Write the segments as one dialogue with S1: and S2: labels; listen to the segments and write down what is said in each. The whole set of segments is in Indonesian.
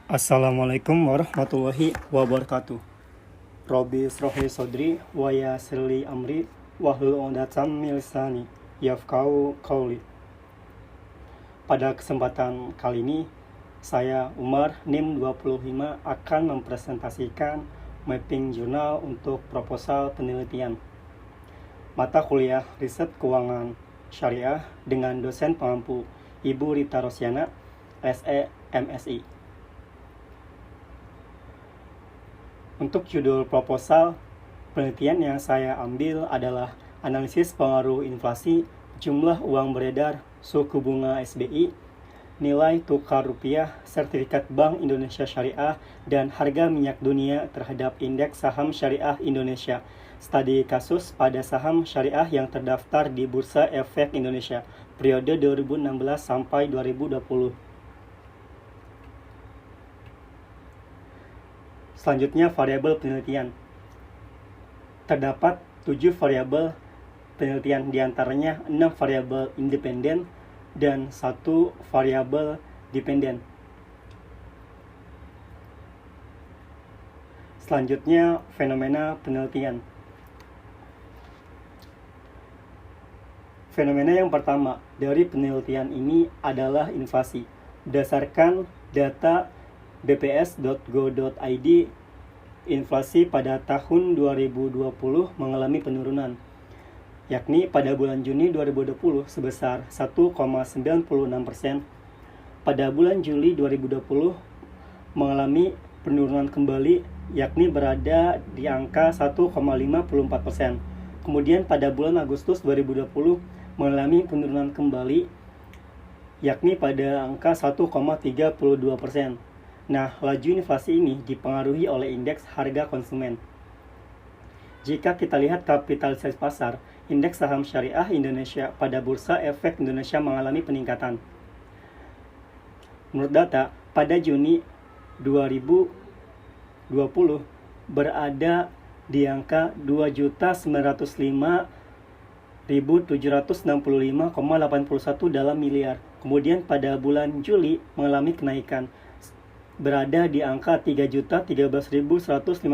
S1: Assalamualaikum warahmatullahi wabarakatuh. Robi srohi sodri wa yassirli amri wahlul 'uqdatam min lisani yafqahu qauli. Pada kesempatan kali ini, saya Umar NIM 25 akan mempresentasikan mapping jurnal untuk proposal penelitian mata kuliah riset keuangan syariah dengan dosen pengampu Ibu Rita Rosiana, SE MSI. Untuk judul proposal, penelitian yang saya ambil adalah analisis pengaruh inflasi, jumlah uang beredar, suku bunga SBI, nilai tukar rupiah, sertifikat Bank Indonesia Syariah, dan harga minyak dunia terhadap indeks saham syariah Indonesia. Studi kasus pada saham syariah yang terdaftar di Bursa Efek Indonesia, periode 2016 sampai 2020. Selanjutnya, variabel penelitian. Terdapat 7 variabel penelitian, diantaranya 6 variabel independen dan 1 variabel dependen. Selanjutnya, fenomena penelitian. Fenomena yang pertama dari penelitian ini adalah inflasi. Berdasarkan data bps.go.id, inflasi pada tahun 2020 mengalami penurunan, yakni pada bulan Juni 2020 sebesar 1,96%. Pada bulan Juli 2020 mengalami penurunan kembali, yakni berada di angka 1,54%. Kemudian pada bulan Agustus 2020 mengalami penurunan kembali, yakni pada angka 1,32%. Nah, laju inflasi ini dipengaruhi oleh indeks harga konsumen. Jika kita lihat kapitalisasi pasar, indeks saham syariah Indonesia pada Bursa Efek Indonesia mengalami peningkatan. Menurut data, pada Juni 2020 berada di angka 2.905.765,81 dalam miliar. Kemudian pada bulan Juli mengalami kenaikan, berada di angka 3.013.152,02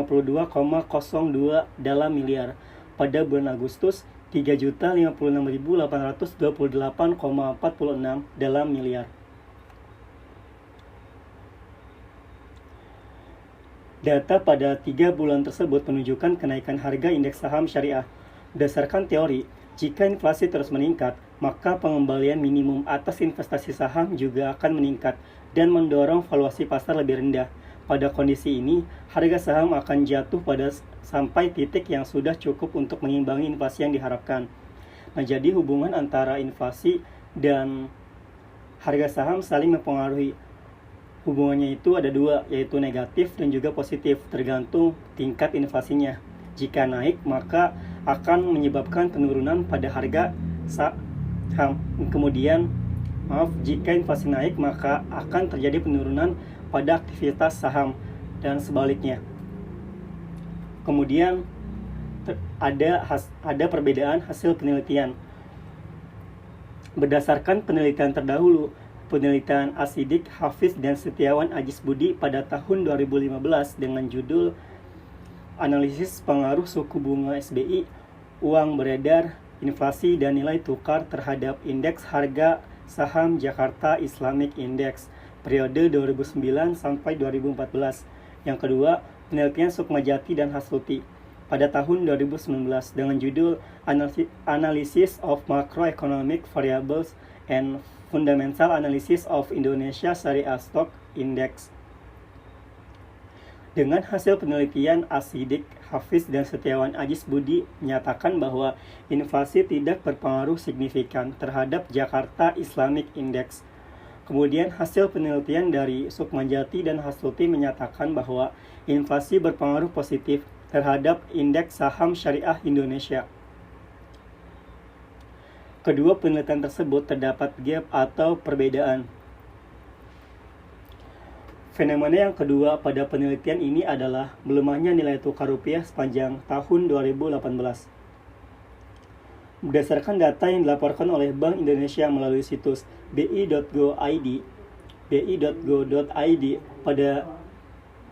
S1: dalam miliar. Pada bulan Agustus, 3.056.828,46 dalam miliar. Data pada 3 bulan tersebut menunjukkan kenaikan harga indeks saham syariah. Berdasarkan teori, jika inflasi terus meningkat, maka pengembalian minimum atas investasi saham juga akan meningkat dan mendorong valuasi pasar lebih rendah. Pada kondisi ini, harga saham akan jatuh sampai titik yang sudah cukup untuk mengimbangi inflasi yang diharapkan. Nah, jadi hubungan antara inflasi dan harga saham saling mempengaruhi. Hubungannya itu ada dua, yaitu negatif dan juga positif, tergantung tingkat inflasinya. Jika naik, maka akan menyebabkan penurunan pada harga saham. Kemudian, jika inflasi naik, maka akan terjadi penurunan pada aktivitas saham dan sebaliknya. Kemudian ada perbedaan hasil penelitian. Berdasarkan penelitian terdahulu, penelitian Asidik, Hafiz, dan Setiawan Ajis Budi pada tahun 2015 dengan judul Analisis Pengaruh Suku Bunga SBI, Uang Beredar, Inflasi, dan Nilai Tukar terhadap Indeks Harga Saham Jakarta Islamic Index, periode 2009 sampai 2014. Yang kedua, penelitian Sukmajati dan Hasluti pada tahun 2019 dengan judul Analysis of Macroeconomic Variables and Fundamental Analysis of Indonesia Syariah Stock Index. Dengan hasil penelitian Asidik, Hafiz, dan Setiawan Ajis Budi menyatakan bahwa inflasi tidak berpengaruh signifikan terhadap Jakarta Islamic Index. Kemudian hasil penelitian dari Sukmajati dan Hasluti menyatakan bahwa inflasi berpengaruh positif terhadap indeks saham syariah Indonesia. Kedua penelitian tersebut terdapat gap atau perbedaan. Fenomena yang kedua pada penelitian ini adalah melemahnya nilai tukar rupiah sepanjang tahun 2018. Berdasarkan data yang dilaporkan oleh Bank Indonesia melalui situs bi.go.id, bi.go.id. Pada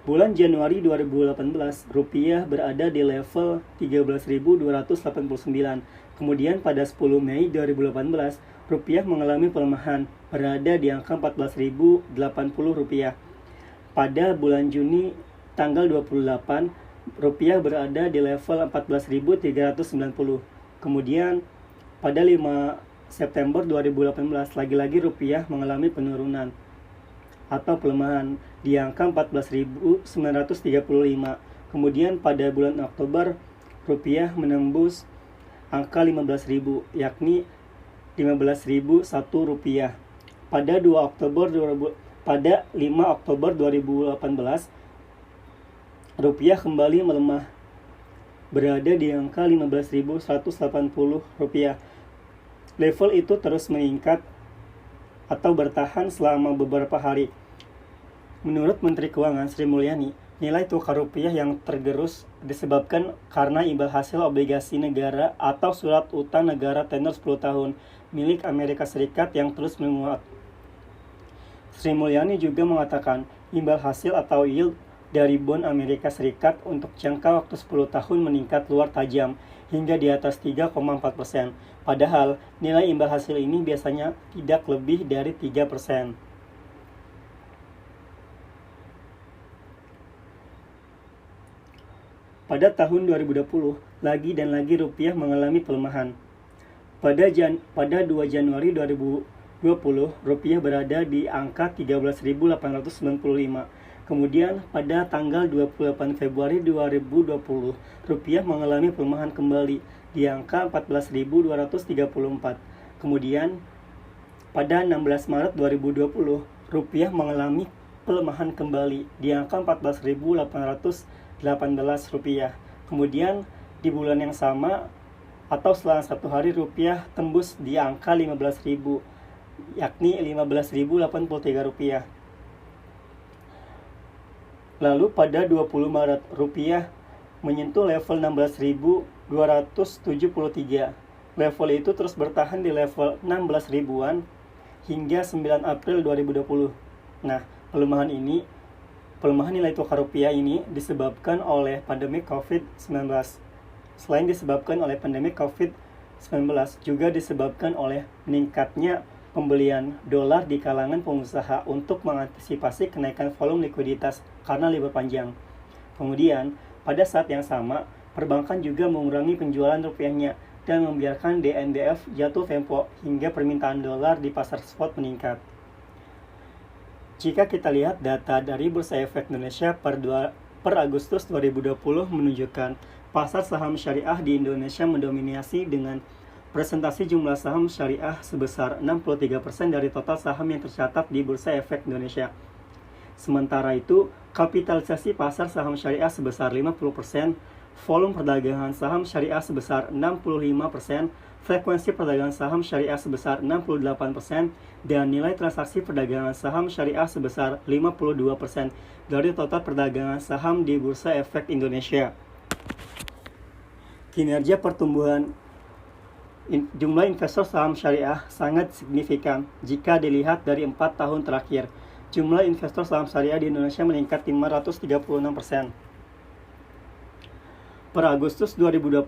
S1: bulan Januari 2018, rupiah berada di level 13.289. Kemudian pada 10 Mei 2018, rupiah mengalami pelemahan, berada di angka 14.080 rupiah. Pada bulan Juni tanggal 28, rupiah berada di level 14.390. Kemudian pada 5 September 2018, lagi-lagi rupiah mengalami penurunan atau pelemahan di angka 14.935. Kemudian pada bulan Oktober, rupiah menembus angka 15.000, yakni 15.001 rupiah. Pada 5 Oktober 2018, rupiah kembali melemah, berada di angka 15.180 rupiah. Level itu terus meningkat atau bertahan selama beberapa hari. Menurut Menteri Keuangan Sri Mulyani, nilai tukar rupiah yang tergerus disebabkan karena imbal hasil obligasi negara atau surat utang negara tenor 10 tahun milik Amerika Serikat yang terus menguat. Sri Mulyani juga mengatakan imbal hasil atau yield dari bond Amerika Serikat untuk jangka waktu 10 tahun meningkat luar tajam hingga di atas 3,4%. Padahal nilai imbal hasil ini biasanya tidak lebih dari 3%. Pada tahun 2020, lagi dan lagi rupiah mengalami pelemahan. Pada 2 Januari 2020, rupiah berada di angka 13.895. Kemudian pada tanggal 28 Februari 2020, rupiah mengalami pelemahan kembali di angka 14.234. Kemudian pada 16 Maret 2020, rupiah mengalami pelemahan kembali di angka 14.818 rupiah. Kemudian di bulan yang sama atau selang 1 hari, rupiah tembus di angka 15.000, yakni 15.083 rupiah. Lalu pada 20 Maret, rupiah menyentuh level 16.273. Level itu terus bertahan di level 16 ribuan hingga 9 April 2020. Nah, pelemahan nilai tukar rupiah ini disebabkan oleh pandemi COVID-19. Selain disebabkan oleh pandemi COVID-19, juga disebabkan oleh meningkatnya pembelian dolar di kalangan pengusaha untuk mengantisipasi kenaikan volume likuiditas karena libur panjang. Kemudian, pada saat yang sama, perbankan juga mengurangi penjualan rupiahnya dan membiarkan DNDF jatuh tempo hingga permintaan dolar di pasar spot meningkat. Jika kita lihat data dari Bursa Efek Indonesia per Agustus 2020 menunjukkan pasar saham syariah di Indonesia mendominasi dengan presentasi jumlah saham syariah sebesar 63% dari total saham yang tercatat di Bursa Efek Indonesia. Sementara itu, kapitalisasi pasar saham syariah sebesar 50%, volume perdagangan saham syariah sebesar 65%, frekuensi perdagangan saham syariah sebesar 68%, dan nilai transaksi perdagangan saham syariah sebesar 52% dari total perdagangan saham di Bursa Efek Indonesia. Kinerja pertumbuhan jumlah investor saham syariah sangat signifikan jika dilihat dari 4 tahun terakhir. Jumlah investor saham syariah di Indonesia meningkat 536%. Per Agustus 2020,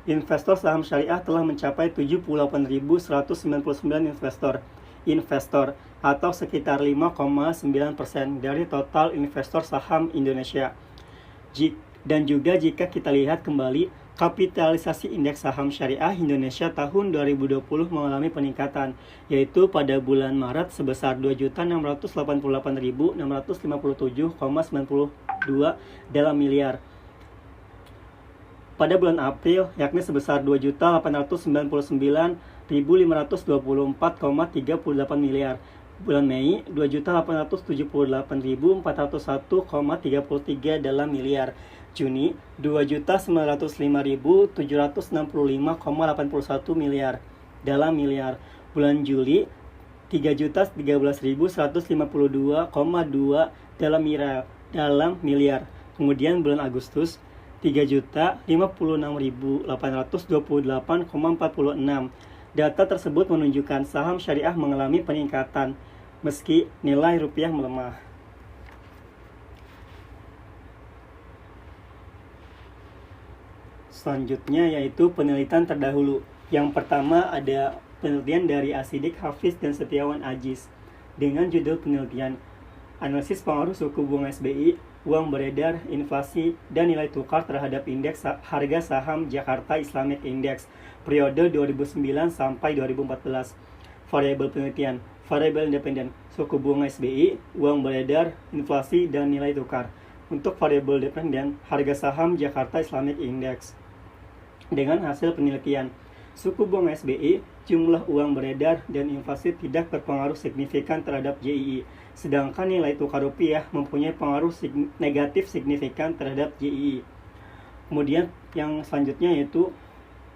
S1: investor saham syariah telah mencapai 78.199 investor atau sekitar 5,9% dari total investor saham Indonesia. Dan juga jika kita lihat kembali, kapitalisasi indeks saham syariah Indonesia tahun 2020 mengalami peningkatan, yaitu pada bulan Maret sebesar 2.688.657,92 dalam miliar. Pada bulan April, yakni sebesar 2.899.524,38 miliar. Bulan Mei, 2.878.401,33 dalam miliar. Juni, 2.905.765,81 miliar dalam miliar. Bulan Juli, 3.013.152,2 dalam miliar. Kemudian bulan Agustus, 3.056.828,46. Data tersebut menunjukkan saham syariah mengalami peningkatan meski nilai rupiah melemah. Selanjutnya yaitu penelitian terdahulu. Yang pertama ada penelitian dari Asidik Hafiz dan Setiawan Ajiz dengan judul penelitian Analisis Pengaruh Suku Bunga SBI, Uang Beredar, Inflasi, dan Nilai Tukar terhadap Indeks Harga Saham Jakarta Islamic Index periode 2009 sampai 2014. Variabel penelitian, variabel independen, suku bunga SBI, uang beredar, inflasi, dan nilai tukar. Untuk variabel dependen, harga saham Jakarta Islamic Index. Dengan hasil penelitian, suku bunga SBI, jumlah uang beredar, dan inflasi tidak berpengaruh signifikan terhadap JII, sedangkan nilai tukar rupiah mempunyai pengaruh negatif signifikan terhadap JII. Kemudian yang selanjutnya yaitu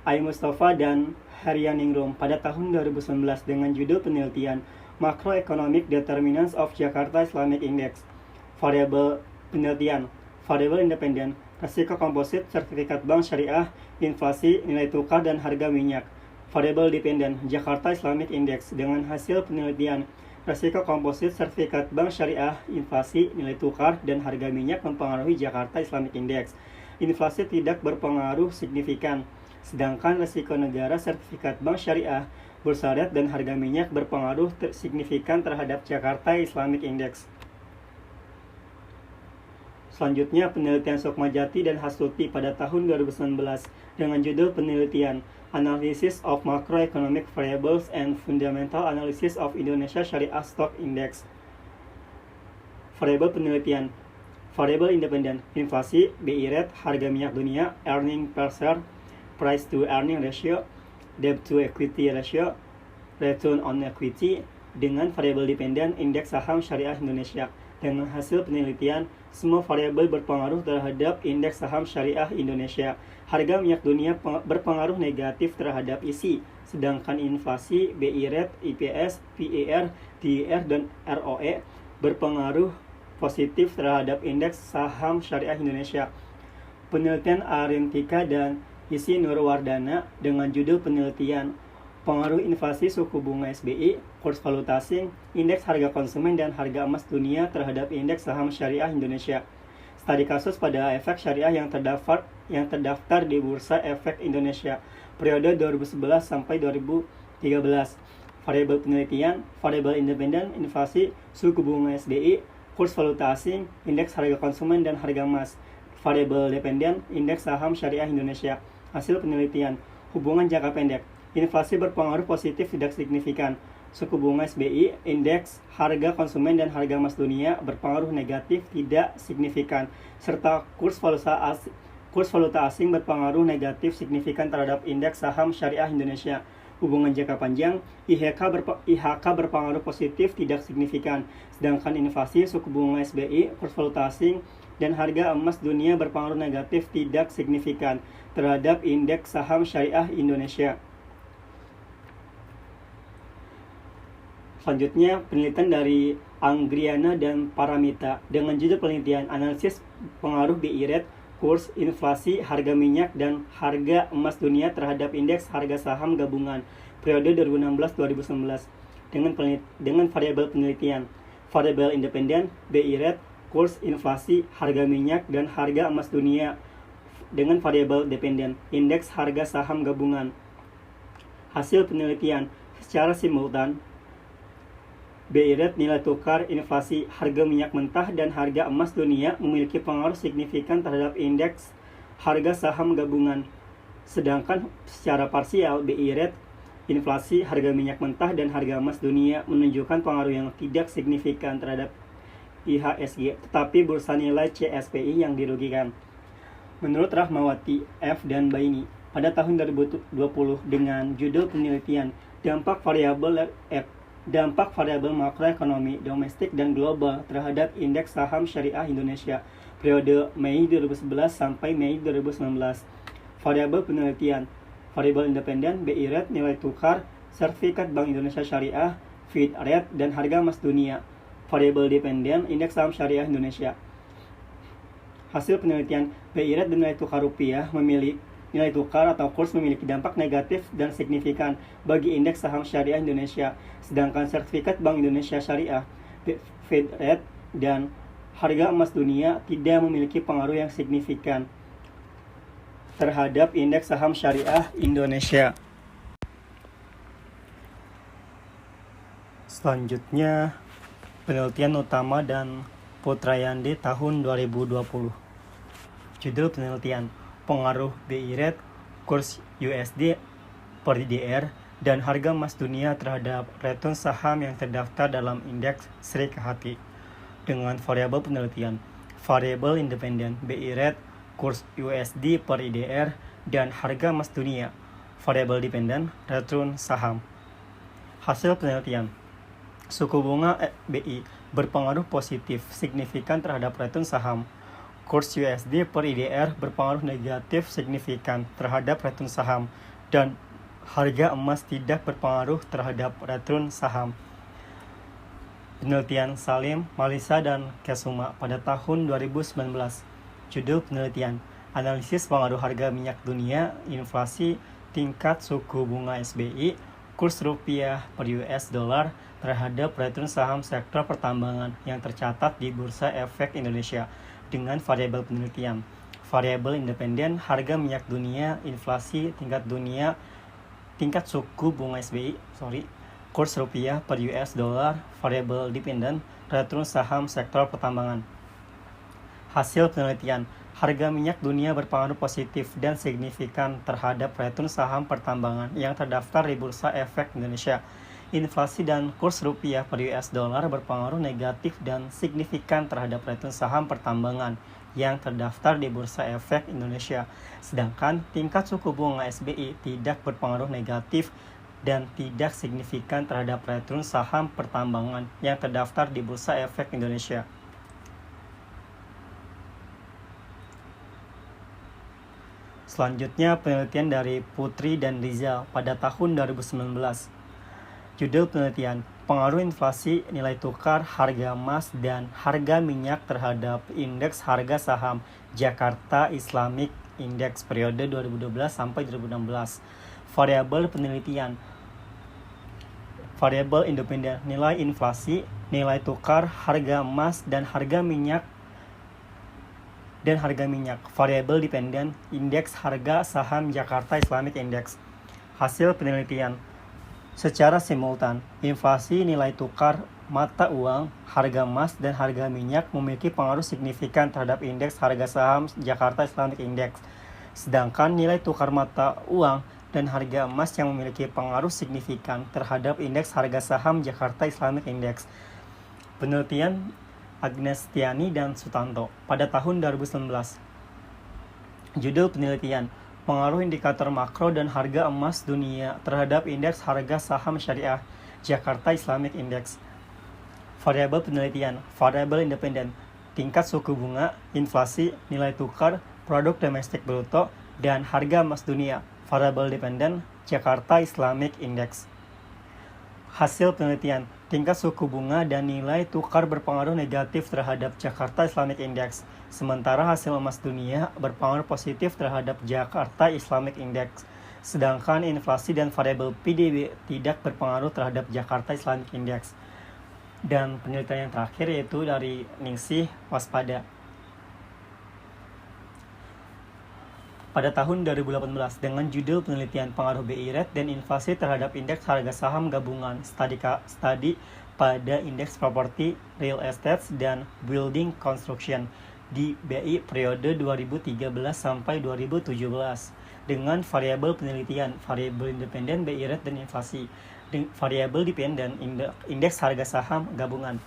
S1: Ai Mustafa dan Herianingrum pada tahun 2019 dengan judul penelitian Macroeconomic Determinants of Jakarta Islamic Index. Variabel penelitian, variabel independen, resiko komposit, sertifikat bank syariah, inflasi, nilai tukar, dan harga minyak. Variabel dependen, Jakarta Islamic Index dengan hasil penelitian resiko komposit, sertifikat bank syariah, inflasi, nilai tukar, dan harga minyak mempengaruhi Jakarta Islamic Index. Inflasi tidak berpengaruh signifikan, sedangkan resiko negara, sertifikat bank syariah, bursa syariah, dan harga minyak berpengaruh signifikan terhadap Jakarta Islamic Index. Selanjutnya penelitian Sukmajati dan Hasuti pada tahun 2019 dengan judul penelitian Analysis of Macroeconomic Variables and Fundamental Analysis of Indonesia Syariah Stock Index. Variabel penelitian, variabel independen, inflasi, BI rate, harga minyak dunia, earning per share, price to earning ratio, debt to equity ratio, return on equity. Dengan variabel dependen, indeks saham syariah Indonesia. Dengan hasil penelitian, semua variabel berpengaruh terhadap indeks saham syariah Indonesia. Harga minyak dunia berpengaruh negatif terhadap ISI, sedangkan inflasi, BI rate, IPS, PER, TIR, dan ROE berpengaruh positif terhadap indeks saham syariah Indonesia. Penelitian Arintika dan Isi Nurwardana dengan judul penelitian Pengaruh inflasi suku bunga SBI, kurs valuta asing, indeks harga konsumen, dan harga emas dunia terhadap indeks saham syariah Indonesia. Studi kasus pada efek syariah yang terdaftar di Bursa Efek Indonesia periode 2011 sampai 2013. Variabel penelitian, variabel independen, inflasi, suku bunga SBI, kurs valuta asing, indeks harga konsumen, dan harga emas. Variabel dependen, indeks saham syariah Indonesia. Hasil penelitian, hubungan jangka pendek. Inflasi berpengaruh positif tidak signifikan. Suku bunga SBI, indeks harga konsumen, dan harga emas dunia berpengaruh negatif tidak signifikan, serta kurs valuta asing berpengaruh negatif signifikan terhadap indeks saham syariah Indonesia. Hubungan jangka panjang, IHK berpengaruh positif tidak signifikan, sedangkan inflasi, suku bunga SBI, kurs valuta asing, dan harga emas dunia berpengaruh negatif tidak signifikan terhadap indeks saham syariah Indonesia. Selanjutnya, penelitian dari Anggriana dan Paramita dengan judul penelitian Analisis Pengaruh BI rate, kurs, inflasi, harga minyak, dan harga emas dunia terhadap indeks harga saham gabungan periode 2016-2019 dengan variabel penelitian, variabel independen, BI rate, kurs, inflasi, harga minyak, dan harga emas dunia dengan variabel dependen, indeks harga saham gabungan. Hasil penelitian secara simultan, BI rate, nilai tukar, inflasi, harga minyak mentah, dan harga emas dunia memiliki pengaruh signifikan terhadap indeks harga saham gabungan. Sedangkan secara parsial, BI rate, inflasi, harga minyak mentah, dan harga emas dunia menunjukkan pengaruh yang tidak signifikan terhadap IHSG, tetapi bursa nilai CSPI yang dirugikan. Menurut Rahmawati F. dan Baini pada tahun 2020 dengan judul penelitian Dampak variabel makroekonomi domestik dan global terhadap indeks saham syariah Indonesia periode Mei 2011 sampai Mei 2019. Variabel penelitian, variabel independen, BI rate, nilai tukar, sertifikat Bank Indonesia Syariah, feed rate, dan harga emas dunia. Variabel dependen, indeks saham syariah Indonesia. Hasil penelitian, BI rate dan nilai tukar rupiah nilai tukar atau kurs memiliki dampak negatif dan signifikan bagi indeks saham syariah Indonesia, sedangkan sertifikat Bank Indonesia Syariah, Fed Rate, dan harga emas dunia tidak memiliki pengaruh yang signifikan terhadap indeks saham syariah Indonesia. Selanjutnya, penelitian utama dan Putrayandi tahun 2020. Judul penelitian: pengaruh BI Rate, kurs USD per IDR, dan harga emas dunia terhadap return saham yang terdaftar dalam indeks Sri Kahati. Dengan variabel penelitian, variabel independen BI Rate, kurs USD per IDR, dan harga emas dunia. Variabel dependen return saham. Hasil penelitian: suku bunga BI berpengaruh positif signifikan terhadap return saham. Kurs USD per IDR berpengaruh negatif signifikan terhadap return saham, dan harga emas tidak berpengaruh terhadap return saham. Penelitian Salim, Malisa, dan Kesuma pada tahun 2019. Judul penelitian: analisis pengaruh harga minyak dunia, inflasi, tingkat suku bunga SBI, kurs rupiah per US dollar terhadap return saham sektor pertambangan yang tercatat di Bursa Efek Indonesia dengan variabel penelitian. Variabel independen harga minyak dunia, inflasi, tingkat suku bunga SBI, kurs rupiah per US dollar, variabel dependen return saham sektor pertambangan. Hasil penelitian: harga minyak dunia berpengaruh positif dan signifikan terhadap return saham pertambangan yang terdaftar di Bursa Efek Indonesia. Inflasi dan kurs rupiah per US dollar berpengaruh negatif dan signifikan terhadap return saham pertambangan yang terdaftar di Bursa Efek Indonesia. Sedangkan tingkat suku bunga SBI tidak berpengaruh negatif dan tidak signifikan terhadap return saham pertambangan yang terdaftar di Bursa Efek Indonesia. Selanjutnya, penelitian dari Putri dan Rizal pada tahun 2019. Judul penelitian: pengaruh inflasi, nilai tukar, harga emas, dan harga minyak terhadap indeks harga saham Jakarta Islamic Index periode 2012 sampai 2016. Variabel penelitian: variabel independen, nilai inflasi, nilai tukar, harga emas, dan harga minyak. Variabel dependen, indeks harga saham Jakarta Islamic Index. Hasil penelitian: secara simultan, inflasi, nilai tukar mata uang, harga emas, dan harga minyak memiliki pengaruh signifikan terhadap indeks harga saham Jakarta Islamic Index. Sedangkan nilai tukar mata uang dan harga emas yang memiliki pengaruh signifikan terhadap indeks harga saham Jakarta Islamic Index. Penelitian Agnestiani dan Sutanto pada tahun 2019. Judul penelitian: pengaruh indikator makro dan harga emas dunia terhadap indeks harga saham syariah Jakarta Islamic Index. Variabel penelitian: variabel independen, tingkat suku bunga, inflasi, nilai tukar, produk domestik bruto, dan harga emas dunia. Variabel dependen, Jakarta Islamic Index. Hasil penelitian: tingkat suku bunga dan nilai tukar berpengaruh negatif terhadap Jakarta Islamic Index, sementara hasil emas dunia berpengaruh positif terhadap Jakarta Islamic Index. Sedangkan inflasi dan variabel PDB tidak berpengaruh terhadap Jakarta Islamic Index. Dan penelitian yang terakhir yaitu dari Ningsih Waspada. Pada tahun 2018 dengan judul penelitian pengaruh BI Rate dan inflasi terhadap indeks harga saham gabungan studi pada indeks properti, real estate, dan building construction di BI periode 2013 sampai 2017 dengan variabel penelitian, variabel independen BI Rate dan inflasi, variabel dependen indeks harga saham gabungan.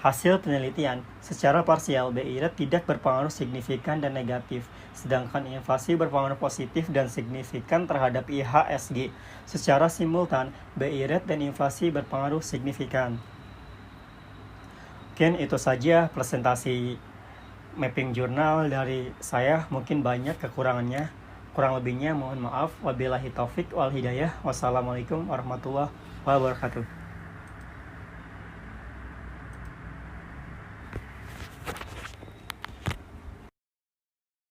S1: Hasil penelitian: secara parsial BI Rate tidak berpengaruh signifikan dan negatif, sedangkan inflasi berpengaruh positif dan signifikan terhadap IHSG. Secara simultan, BI Rate dan inflasi berpengaruh signifikan. Mungkin itu saja presentasi mapping jurnal dari saya, mungkin banyak kekurangannya. Kurang lebihnya mohon maaf. Wabillahi taufik wal hidayah. Wassalamualaikum warahmatullahi wabarakatuh.